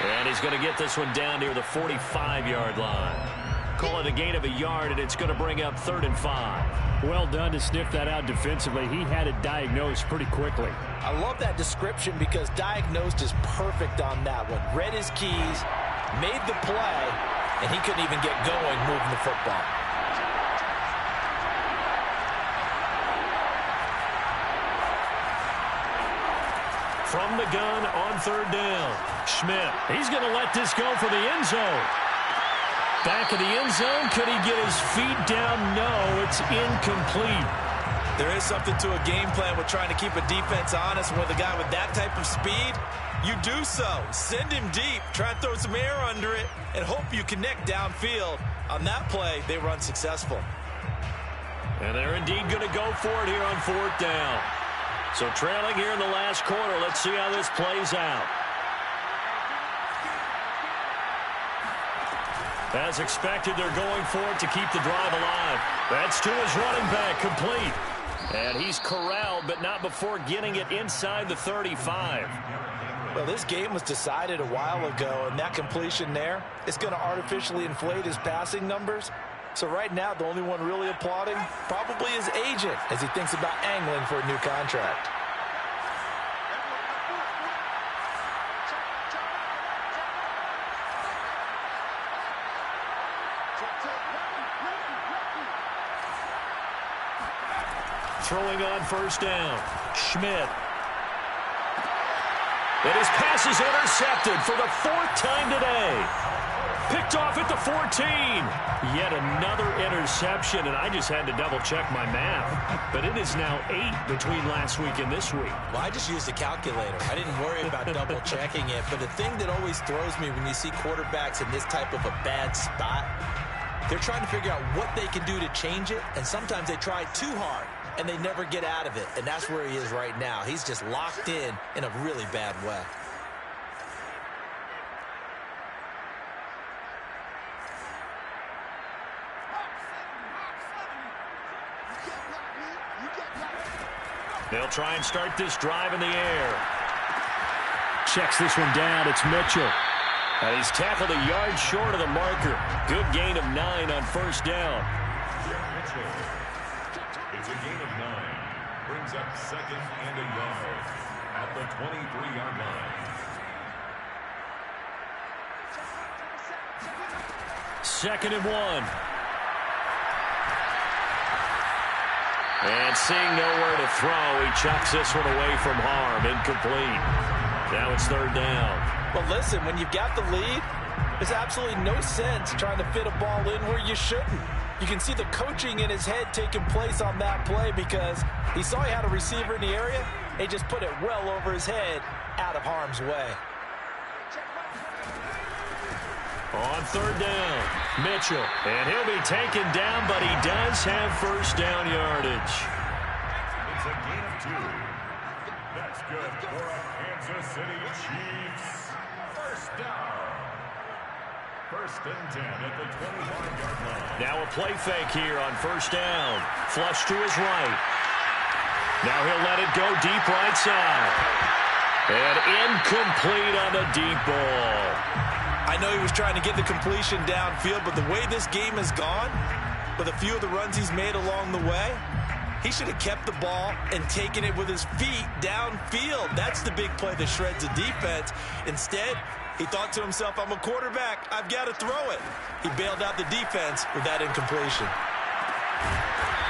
Speaker 1: And he's going to get this one down near the 45-yard line. Call it a gain of a yard, and it's going to bring up 3rd and 5.
Speaker 4: Well done to sniff that out defensively. He had it diagnosed pretty quickly.
Speaker 2: I love that description because diagnosed is perfect on that one. Read his keys, made the play, and he couldn't even get going moving the football.
Speaker 1: From the gun on 3rd down. Schmidt, he's going to let this go for the end zone. Back of the end zone, could he get his feet down? No, it's incomplete.
Speaker 2: There is something to a game plan with trying to keep a defense honest. And with a guy with that type of speed, you do so. Send him deep, try and throw some air under it, and hope you connect downfield. On that play, they were unsuccessful.
Speaker 1: And they're indeed going to go for it here on 4th down. So trailing here in the last quarter, let's see how this plays out. As expected, they're going for it to keep the drive alive. That's to his running back, complete. And he's corralled, but not before getting it inside the 35.
Speaker 2: Well, this game was decided a while ago, and that completion there is going to artificially inflate his passing numbers. So right now, the only one really applauding probably his agent as he thinks about angling for a new contract.
Speaker 1: Throwing on 1st down. Schmidt. And his pass is intercepted for the 4th time today. Picked off at the 14. Yet another interception, and I just had to double-check my math. But it is now 8 between last week and this week.
Speaker 2: Well, I just used a calculator. I didn't worry about double-checking it. But the thing that always throws me when you see quarterbacks in this type of a bad spot, they're trying to figure out what they can do to change it, and sometimes they try too hard, and they never get out of it. And that's where he is right now. He's just locked in a really bad way.
Speaker 1: They'll try and start this drive in the air.
Speaker 4: Checks this one down. It's Mitchell.
Speaker 1: And he's tackled a yard short of the marker. Good gain of 9 on 1st down.
Speaker 3: It's a gain of 9. Brings up 2nd and a yard at the 23-yard line.
Speaker 1: 2nd and 1. And seeing nowhere to throw, he chucks this one away from harm. Incomplete. Now it's 3rd down.
Speaker 2: Well, listen, when you've got the lead, there's absolutely no sense trying to fit a ball in where you shouldn't. You can see the coaching in his head taking place on that play because he saw he had a receiver in the area. He just put it well over his head out of harm's way.
Speaker 1: On 3rd down, Mitchell. And he'll be taken down, but he does have 1st down yardage.
Speaker 3: It's a gain of 2. That's good for a Kansas City Chiefs. 1st down. 1st and 10 at the 25-yard line.
Speaker 1: Now a play fake here on 1st down. Flush to his right. Now he'll let it go deep right side. And incomplete on the deep ball.
Speaker 2: I know he was trying to get the completion downfield, but the way this game has gone, with a few of the runs he's made along the way, he should have kept the ball and taken it with his feet downfield. That's the big play that shreds the defense. Instead, he thought to himself, I'm a quarterback. I've got to throw it. He bailed out the defense with that incompletion.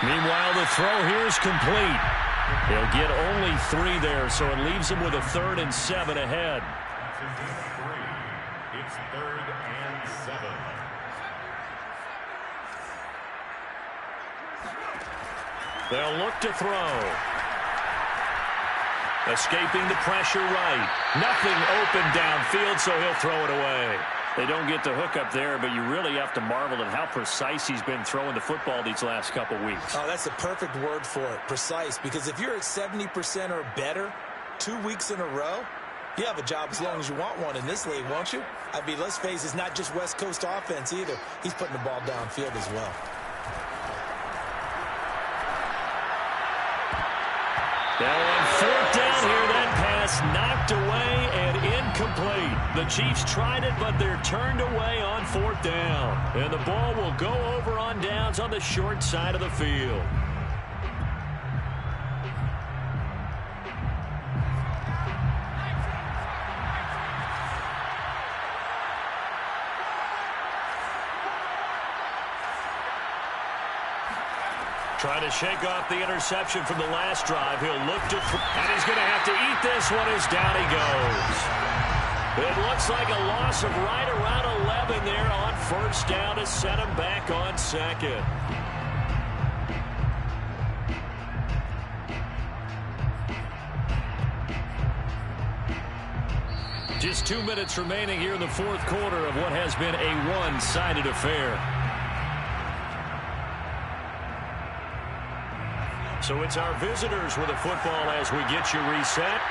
Speaker 1: Meanwhile, the throw here is complete. He'll get only 3 there, so it leaves him with a 3rd and 7 ahead.
Speaker 3: It's 3rd and 7.
Speaker 1: They'll look to throw. Escaping the pressure right. Nothing open downfield, so he'll throw it away. They don't get the hook up there, but you really have to marvel at how precise he's been throwing the football these last couple weeks.
Speaker 2: Oh, that's the perfect word for it, precise, because if you're at 70% or better 2 weeks in a row, you have a job as long as you want one in this league, won't you? I mean, let's face it, it's not just West Coast offense either. He's putting the ball downfield as well.
Speaker 1: Now on 4th down here, that pass pass knocked away and incomplete. The Chiefs tried it, but they're turned away on 4th down. And the ball will go over on downs on the short side of the field. Trying to shake off the interception from the last drive. He'll look to and he's going to have to eat this one as down he goes. It looks like a loss of right around 11 there on 1st down to set him back on 2nd. Just 2 minutes remaining here in the 4th quarter of what has been a one-sided affair. So it's our visitors with the football as we get you reset.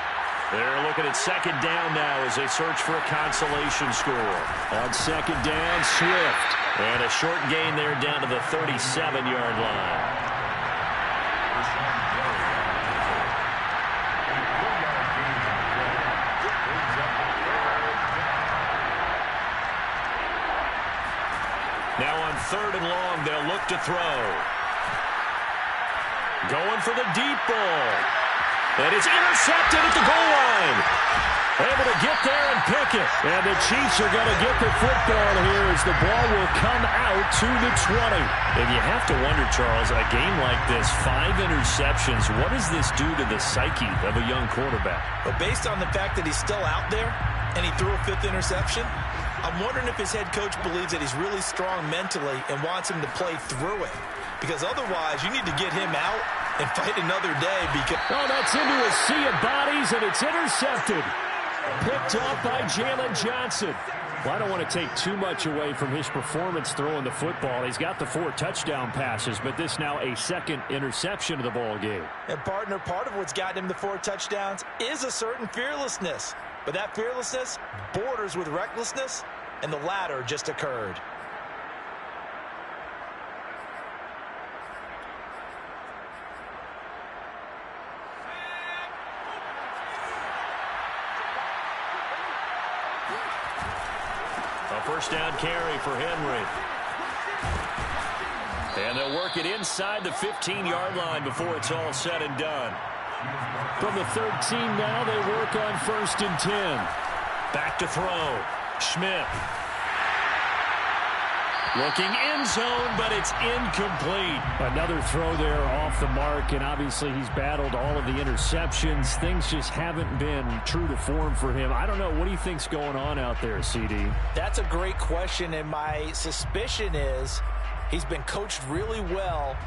Speaker 1: They're looking at 2nd down now as they search for a consolation score. On 2nd down, Swift. And a short gain there down to the 37-yard line. Now on 3rd and long, they'll look to throw. Going for the deep ball. And it's intercepted at the goal line. Able to get there and pick it. And the Chiefs are going to get the football here as the ball will come out to the 20. And you have to wonder, Charles, a game like this, 5 interceptions, what does this do to the psyche of a young quarterback?
Speaker 2: But based on the fact that he's still out there and he threw a 5th interception, I'm wondering if his head coach believes that he's really strong mentally and wants him to play through it. Because otherwise, you need to get him out and fight another day. Because
Speaker 1: oh, that's into a sea of bodies, and it's intercepted. Picked up by Jalen Johnson. Well, I don't want to take too much away from his performance throwing the football. He's got the 4 touchdown passes, but this now a 2nd interception of the ball game.
Speaker 2: And, partner, part of what's gotten him the 4 touchdowns is a certain fearlessness. But that fearlessness borders with recklessness, and the latter just occurred.
Speaker 1: A 1st down carry for Henry. And they'll work it inside the 15-yard line before it's all said and done. From the 13 now, they work on 1st and 10. Back to throw. Schmidt. Looking end zone, but it's incomplete. Another throw there off the mark, and obviously he's battled all of the interceptions. Things just haven't been true to form for him. I don't know. What do you think's going on out there, CD?
Speaker 2: That's a great question, and my suspicion is he's been coached really well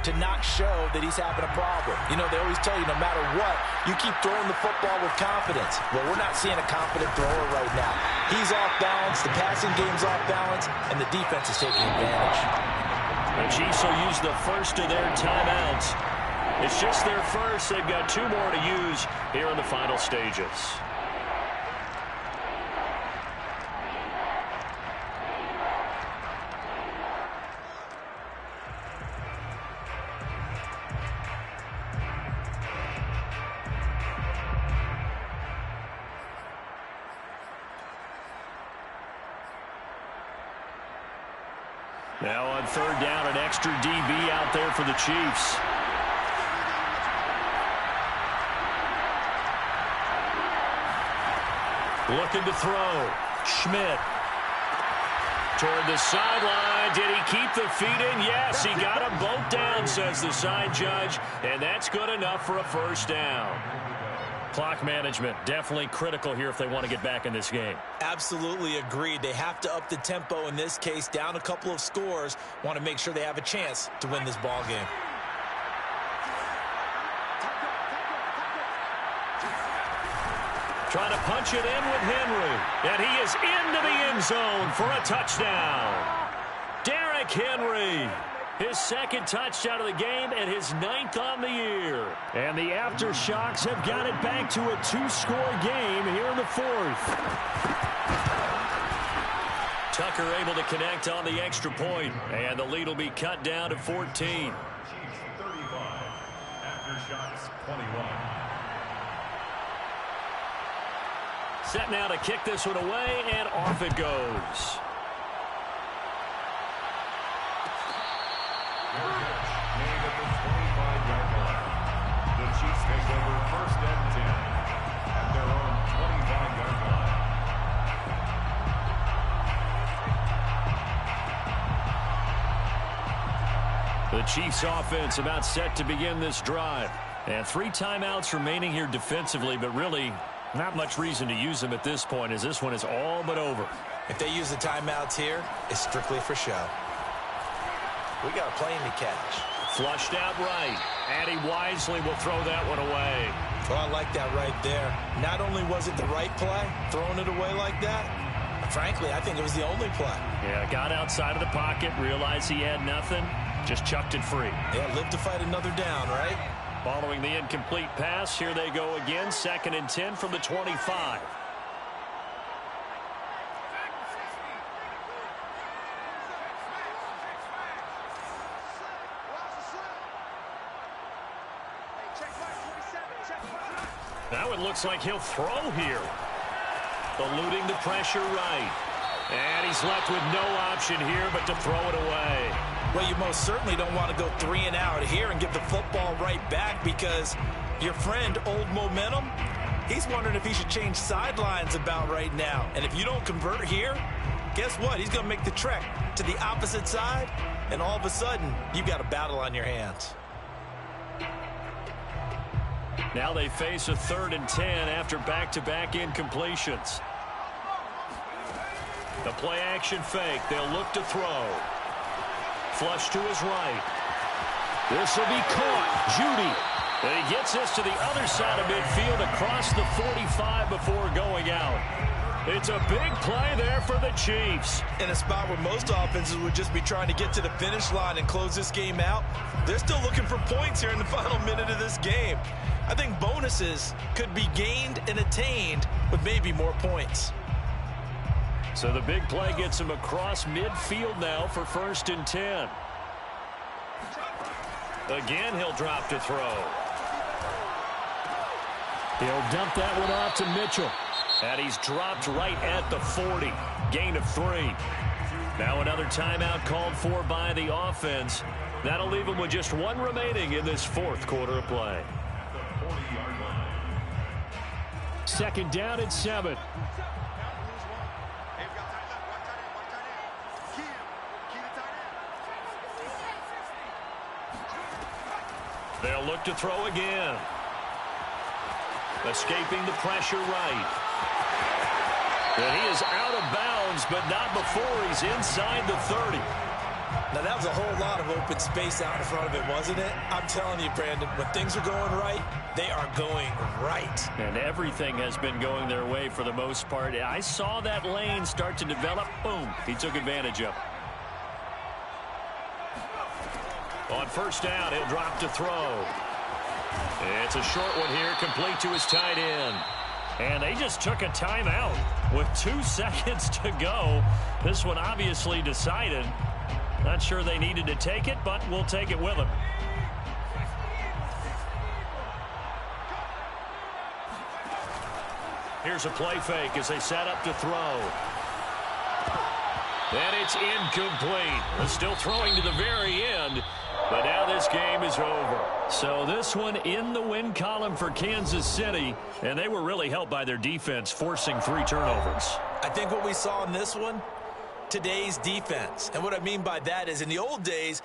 Speaker 2: to not show that he's having a problem. You know, they always tell you no matter what, you keep throwing the football with confidence. Well, we're not seeing a confident thrower right now. He's off balance, the passing game's off balance, and the defense is taking advantage.
Speaker 1: The Chiefs will use the first of their timeouts. It's just their first. They've got 2 more to use here in the final stages. Now on 3rd down, an extra DB out there for the Chiefs. Looking to throw. Schmidt. Toward the sideline. Did he keep the feet in? Yes, he got them both down, says the side judge. And that's good enough for a 1st down. Clock management, definitely critical here if they want to get back in this game.
Speaker 2: Absolutely agreed. They have to up the tempo in this case, down a couple of scores. Want to make sure they have a chance to win this ball game.
Speaker 1: Trying to punch it in with Henry. And he is into the end zone for a touchdown. Derrick Henry. His 2nd touchdown of the game and his 9th on the year. And the Aftershocks have got it back to a 2-score game here in the 4th. Tucker able to connect on the extra point, and the lead will be cut down to 14.
Speaker 3: Chiefs 35, Aftershocks 21.
Speaker 1: Set now to kick this one away, and off it goes.
Speaker 3: Made at the 25-yard line. The Chiefs take over 1st and 10 at their own 25-yard line.
Speaker 1: The Chiefs offense about set to begin this drive. And 3 timeouts remaining here defensively, but really not much reason to use them at this point as this one is all but over.
Speaker 2: If they use the timeouts here, it's strictly for show. We got a plane to catch.
Speaker 1: Flushed out right, and he wisely will throw that one away.
Speaker 2: Well, I like that right there. Not only was it the right play, throwing it away like that, frankly, I think it was the only play.
Speaker 1: Yeah, got outside of the pocket, realized he had nothing, just chucked it free.
Speaker 2: Yeah, live to fight another down, right?
Speaker 1: Following the incomplete pass, here they go again, 2nd and 10 from the 25. Now it looks like he'll throw here. Eluding the pressure right. And he's left with no option here but to throw it away.
Speaker 2: Well, you most certainly don't want to go 3 and out here and give the football right back because your friend, Old Momentum, he's wondering if he should change sidelines about right now. And if you don't convert here, guess what? He's going to make the trek to the opposite side, and all of a sudden, you've got a battle on your hands.
Speaker 1: Now they face a 3rd and 10 after back-to-back incompletions. The play-action fake. They'll look to throw. Flush to his right. This will be caught. Judy. And he gets this to the other side of midfield across the 45 before going out. It's a big play there for the Chiefs.
Speaker 2: In a spot where most offenses would just be trying to get to the finish line and close this game out, they're still looking for points here in the final minute of this game. I think bonuses could be gained and attained with maybe more points.
Speaker 1: So the big play gets him across midfield now for 1st and 10. Again, he'll drop to throw. He'll dump that one off to Mitchell. And he's dropped right at the 40. Gain of 3. Now another timeout called for by the offense. That'll leave him with just 1 remaining in this 4th quarter of play. 2nd down and 7. They'll look to throw again. Escaping the pressure right. And he is out of bounds, but not before he's inside the 30.
Speaker 2: Now, that was a whole lot of open space out in front of it, wasn't it? I'm telling you, Brandon, when things are going right, they are going right.
Speaker 1: And everything has been going their way for the most part. I saw that lane start to develop. Boom. He took advantage of it. On 1st down, he'll drop to throw. It's a short one here, complete to his tight end. And they just took a timeout with 2 seconds to go. This one obviously decided. Not sure they needed to take it, but we'll take it with them. Here's a play fake as they set up to throw. And it's incomplete. They're still throwing to the very end. But now this game is over. So this one in the win column for Kansas City. And they were really helped by their defense, forcing 3 turnovers.
Speaker 2: I think what we saw in this one, today's defense. And what I mean by that is in the old days,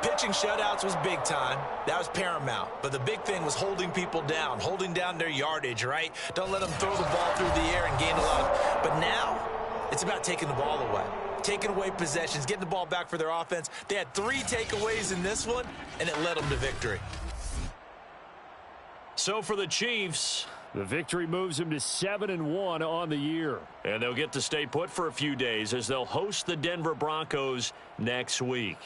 Speaker 2: pitching shutouts was big time. That was paramount. But the big thing was holding people down, holding down their yardage, right? Don't let them throw the ball through the air and gain a lot. But now, it's about taking the ball away. Taking away possessions, getting the ball back for their offense. They had 3 takeaways in this one, and it led them to victory.
Speaker 1: So for the Chiefs, the victory moves them to 7-1 on the year. And they'll get to stay put for a few days as they'll host the Denver Broncos next week.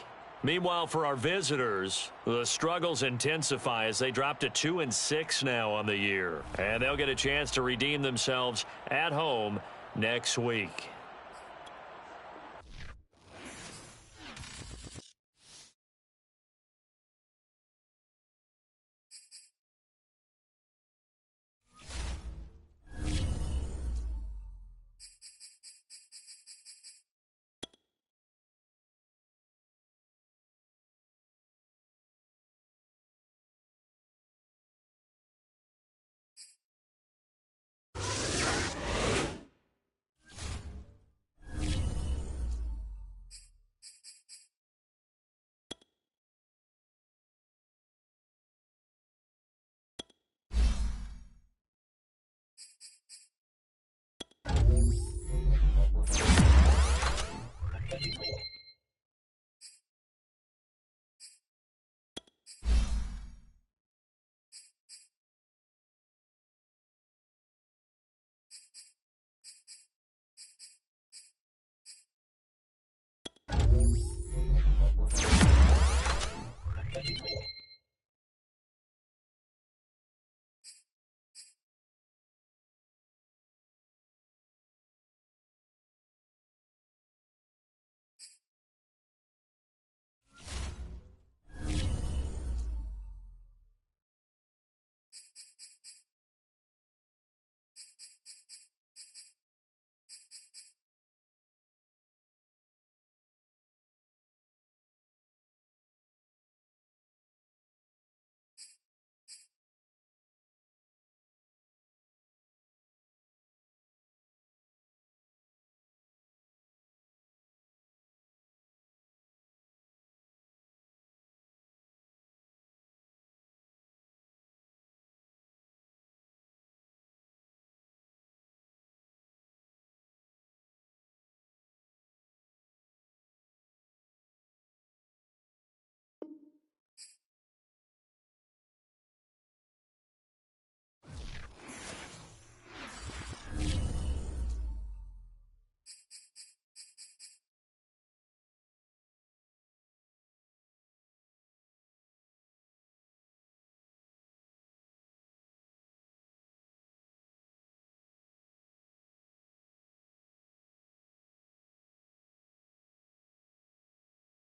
Speaker 1: Meanwhile, for our visitors, the struggles intensify as they drop to 2-6 now on the year. And they'll get a chance to redeem themselves at home next week.